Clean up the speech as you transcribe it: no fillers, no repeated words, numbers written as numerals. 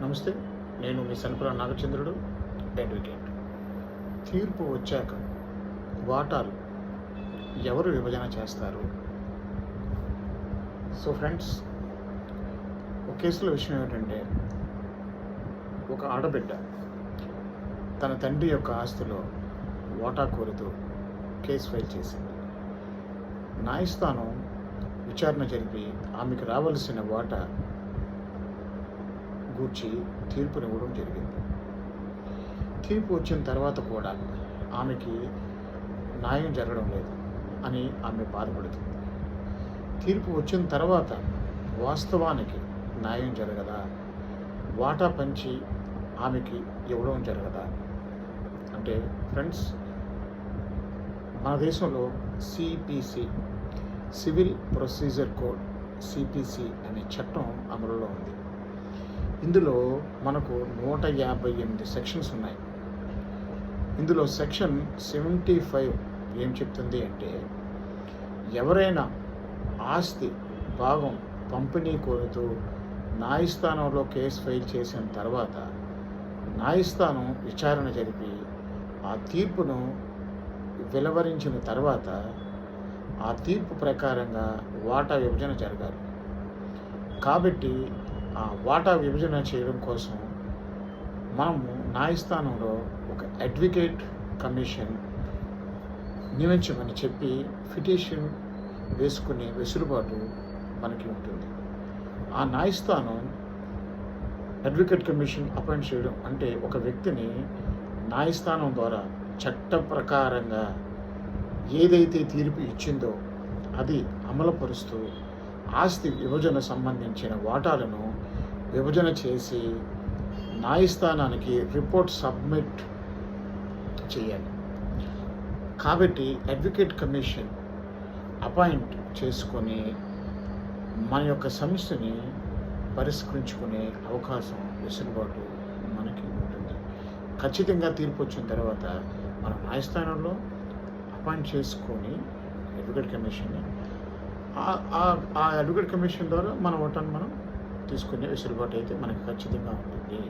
నమస్తే, నేను మీ సనపుర నాగచంద్రుడు, అడ్వకేట్. తీర్పు వచ్చాక వాటాలు ఎవరు విభజన చేస్తారు? సో ఫ్రెండ్స్, ఒక కేసులో విషయం ఏమిటంటే, ఒక ఆడబిడ్డ తన తండ్రి యొక్క ఆస్తిలో వాటా కోరుతూ కేసు ఫైల్ చేసింది. న్యాయస్థానం విచారణ జరిపి ఆమెకు రావాల్సిన వాటా గూర్చి తీర్పునివ్వడం జరిగింది. తీర్పు వచ్చిన తర్వాత కూడా ఆమెకి న్యాయం జరగడం లేదు అని ఆమె బాధపడుతుంది. తీర్పు వచ్చిన తర్వాత వాస్తవానికి న్యాయం జరగదా? వాటా పంచి ఆమెకి ఇవ్వడం జరగదా? అంటే ఫ్రెండ్స్, మన దేశంలో CPC, civil procedure code, CPC అనే చట్టం అమలులో ఉంది. ఇందులో మనకు 158 సెక్షన్స్ ఉన్నాయి. ఇందులో సెక్షన్ 75 ఏం చెప్తుంది అంటే, ఎవరైనా ఆస్తి భాగం పంపిణీ కోరుతూ న్యాయస్థానంలో కేసు ఫైల్ చేసిన తర్వాత న్యాయస్థానం విచారణ జరిపి ఆ తీర్పును వెలువరించిన తర్వాత ఆ తీర్పు ప్రకారంగా వాటా విభజన జరగాలి. కాబట్టి ఆ వాటా విభజన చేయడం కోసం మనము న్యాయస్థానంలో ఒక అడ్వకేట్ కమిషన్ నియమించమని చెప్పి పిటిషన్ వేసుకునే వెసులుబాటు మనకి ఉంటుంది. ఆ న్యాయస్థానం అడ్వకేట్ కమిషన్ అపాయింట్ చేయడం అంటే, ఒక వ్యక్తిని న్యాయస్థానం ద్వారా చట్ట ప్రకారంగా ఏదైతే తీర్పు ఇచ్చిందో అది అమలుపరుస్తూ ఆస్తి విభజన సంబంధించిన వాటాలను విభజన చేసి న్యాయస్థానానికి రిపోర్ట్ సబ్మిట్ చేయాలి. కాబట్టి అడ్వకేట్ కమిషన్ అపాయింట్ చేసుకొని మన యొక్క సమస్యని పరిష్కరించుకునే అవకాశం, వెసులుబాటు మనకి ఉంటుంది. ఖచ్చితంగా తీర్పు వచ్చిన తర్వాత మనం న్యాయస్థానంలో అపాయింట్ చేసుకొని అడ్వకేట్ కమిషన్ని ఆ అడ్వకేట్ కమిషన్ ద్వారా మన ఓటాన్ని మనం తీసుకునే వెసులుబాటు అయితే మనకి ఖచ్చితంగా ఉంటుంది.